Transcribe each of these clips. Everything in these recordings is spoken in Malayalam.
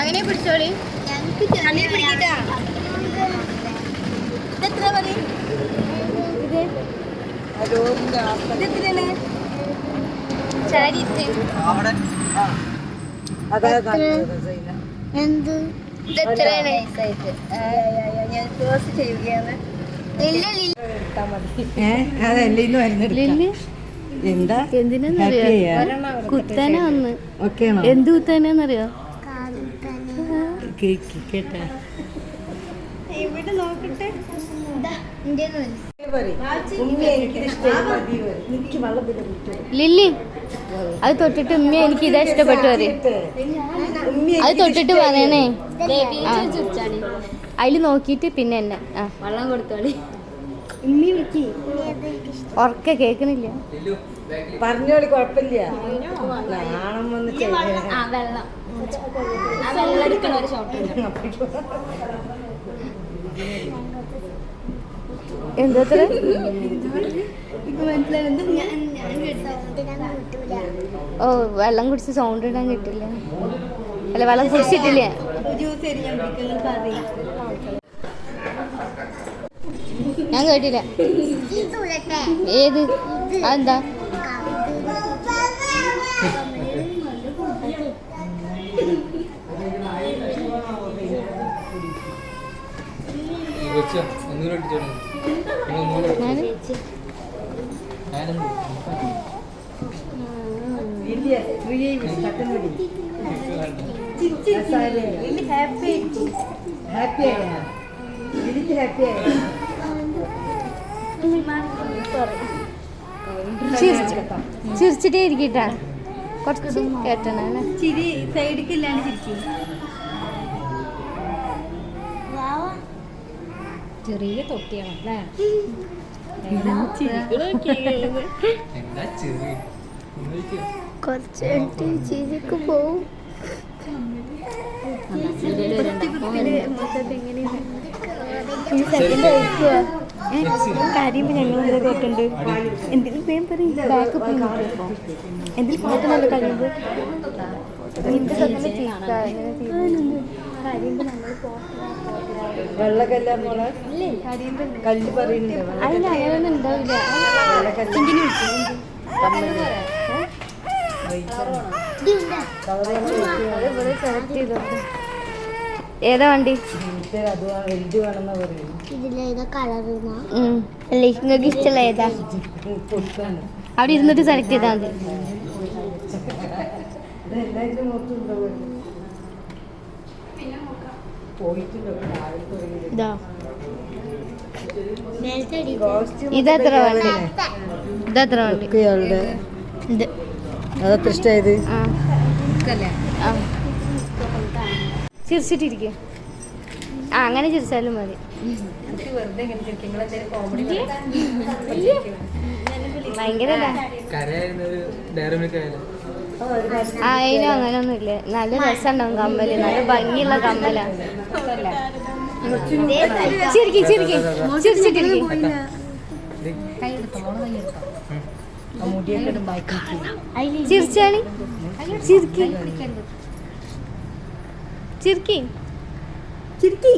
അങ്ങനെ പിടിച്ചോളി. എത്ര പറയും എന്ത് എന്താ എന്തിനാന്നറിയോ? കുത്താന വന്ന്. എന്ത് കുത്താനറിയോ? കേട്ടാ ഇവിടെ നോക്കട്ടെ. ലില്ലി അത് തൊട്ടിട്ട് ഉമ്മ എനിക്ക് ഇതാ ഇഷ്ടപ്പെട്ടു പറയും. അത് തൊട്ടിട്ട് പറയണേ. അതില് നോക്കിട്ട് പിന്നെ എന്നെ വെള്ളം കൊടുത്തോളി. ഉറക്ക കേക്കണില്ല. പറഞ്ഞോളി, കുഴപ്പമില്ല. നാണം വന്ന് എന്താ ഓ വെള്ളം കുടിച്ച് സൗണ്ട് ഇടാൻ കിട്ടില്ല. അല്ല വെള്ളം കുടിച്ചിട്ടില്ല. ഞാൻ കേട്ടില്ല. ഏത് അതെന്താ? ചിരിച്ചിട്ടേ ഇരിക്കട്ടാ. കുറച്ച് കേട്ടണ ചിരി സൈഡിക്കില്ലാണ്ട് ചിരിക്കും. ചെറിയ തൊട്ടിയാണല്ലേ. കുറച്ച് ചിരിക്ക് പോവും. കാര്യമ്പോൾ ഞങ്ങൾ കേട്ടുണ്ട്. എന്തെങ്കിലും പേര് പറയും. ബാക്കപ്പ് എന്തെങ്കിലും പാട്ടുന്നല്ലോ കഴിയുമ്പോൾ കല്ല് പറയുന്നുണ്ട്. അതിലൊന്നും ഉണ്ടാവില്ല. ഏതാ വണ്ടി? നിങ്ങൾക്ക് ഇഷ്ടമുള്ള ഏതാ? അവിടെ ഇരുന്നിട്ട് സെലക്ട് ചെയ്താൽ മതി. ഇതെത്ര വണ്ടി? ഇതെത്ര വണ്ടി? അതത്ര ഇഷ്ടായത്. ചിരിച്ചിട്ടിരിക്കുക. അങ്ങനെ ചിരിച്ചാലും മതി. ഭയങ്കര അതിനും അങ്ങനൊന്നും ഇല്ല. നല്ല രസമുണ്ടാവും കമ്മല്. നല്ല ഭംഗിയുള്ള കമ്മലാ. ചിരിക്കി ചിരിക്കി ചിരിച്ചിട്ടിരിക്കും. ചിരിച്ചാണി ചിരിക്കി ചിരിക്കി ചിരിക്കി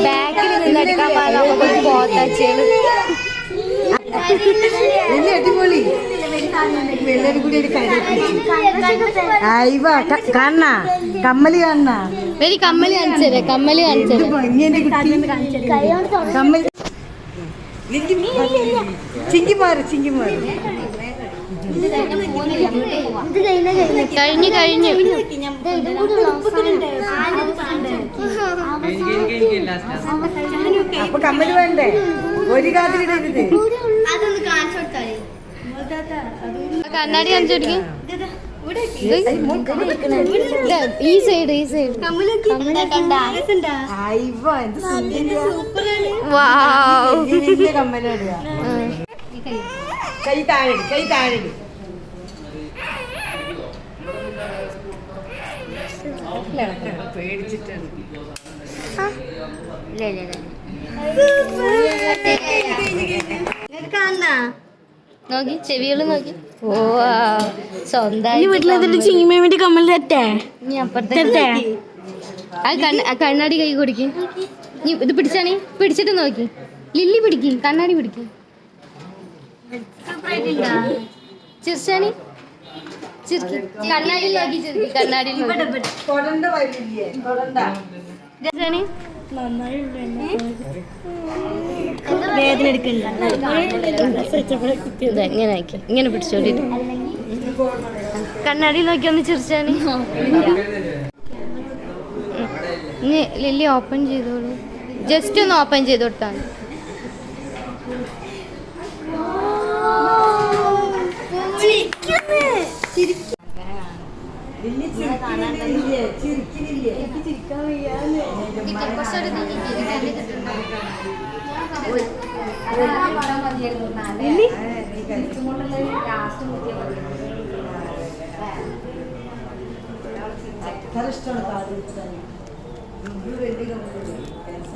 ബാക്കിൽ നിന്നെടുക്കാൻ പാടില്ല. പോത്തച്ചേള് അടിപൊളി. എല്ലാരും കൂടി ഒരു കാണ കമ്മല് കാണ. ഒരു കമ്മല് കാണിച്ചേ. കമ്മല് കാണിച്ചത് കമ്മല് ചിങ്കിമാറ് ചിങ്കിമാറ് കഴിഞ്ഞു കഴിഞ്ഞു. അപ്പൊ കമ്മല് വേണ്ടേ? ഒരു കാതിലിടരുത്. കണ്ണാടി കാണിച്ചു കൊടുക്കും. ഈ സൈഡ് ഈ സൈഡ്. കമ്മലിടുക. കൈ താഴെ കൈ താഴെ. പേടിച്ചിട്ടാണ്. ഇല്ല ഇല്ല ഇല്ല. നോക്കി ചെവികള് നോക്കി. ഓ സ്വന്തമായി വീട്ടിലെത്തിട്ട് ചിങ്ങിമേ വേണ്ടി കമ്മൽ തെറ്റേ നീ അപ്പുറത്തെ കണ്ണാടി കൈ കൊടുക്ക്. നീ ഇത് പിടിച്ചാണേ, പിടിച്ചിട്ട് നോക്കി. ലില്ലി പിടിക്കും, കണ്ണാടി പിടിക്കും. ചിർച്ചാണി ചിർക്കി, കണ്ണാടി നോക്കി ചിർക്കി, കണ്ണാടി കൊടണ്ട വരില്ലേ? കൊടണ്ട. വേദന എടുക്കണ്ട. ഇങ്ങനെ ആക്കി, ഇങ്ങനെ പിടിച്ചോണ്ടിട്ട് കണ്ണാടി നോക്കി ഒന്ന് ചിരിച്ചാണ്. ഇനി ലില്ലി ഓപ്പൺ ചെയ്തോളൂ, ജസ്റ്റ് ഒന്ന് ഓപ്പൺ ചെയ്ത് കൊടുത്താൽ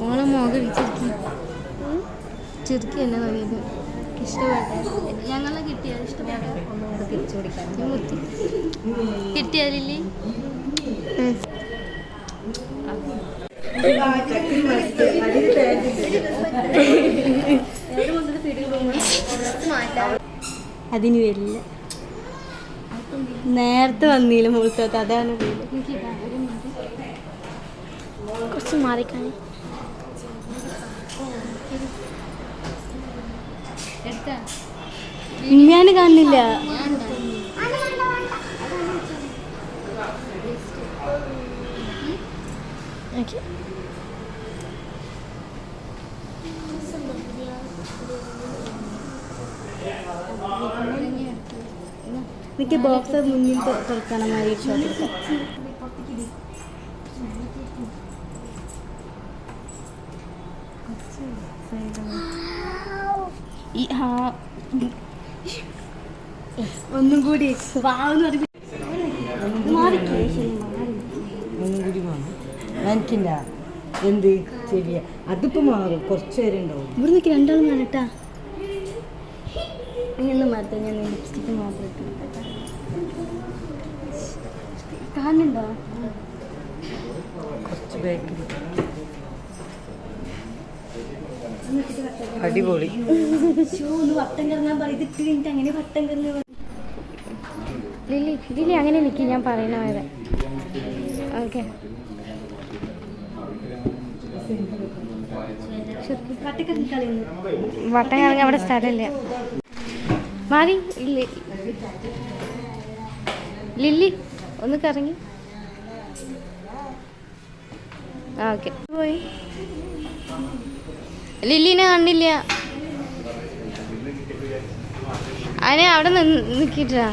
ഓളെ മുഖം ചിരിക്കി ചിരിക്കി എന്നെ നോക്കിയത് ഇഷ്ടപ്പെട്ട ഞങ്ങളെ കിട്ടിയാൽ ഇഷ്ടപ്പെട്ട തിരിച്ചു കൊടുക്കാൻ മുത്തി കിട്ടിയാലില്ലേ. അതിന് വരില്ല. നേരത്തെ വന്നില്ല മുഴുത്തത്, അതാണ് കുറച്ച് മാറിക്കാണേ. ഞാൻ കാണുന്നില്ല. ഓക്കെ എനിക്ക് ബോക്സ് മുന്നിൽ തുറക്കണം. ഷോട്ട് ഒന്നും കൂടി ഒന്നും കൂടി വേണം. എനിക്കില്ല എന്ത് ശരിയാ, അതിപ്പോ മാറും, കുറച്ച് നേരം ഉണ്ടാവും. ഇവിടെ നിൽക്കി രണ്ടാളും കാണട്ടാ. ഇനിയൊന്നും മാറ്റം, ഞാൻ ലിപ്സ്റ്റിക്ക് മാത്രം കാണുന്നുണ്ടോ? കുറച്ച് ബാക്കിൽ അടിപൊളി. ഒന്ന് വട്ടം കറങ്ങാൻ പറയും. ഇട്ട് കഴിഞ്ഞിട്ട് അങ്ങനെ വട്ടം കറങ്ങാൻ. ലില്ലി ലില്ലി അങ്ങനെ നിൽക്കി, ഞാൻ പറയുന്ന വരെ. ഓക്കെ വട്ടം കറങ്ങി അവിടെ സ്ഥലമില്ല. മാറി ലില്ലി ഒന്ന് കറങ്ങി. ആ ഓക്കെ പോയി. ലില്ലിനെ കണ്ടില്ല. അതിനെ അവിടെ നിൽക്കിട്ടാ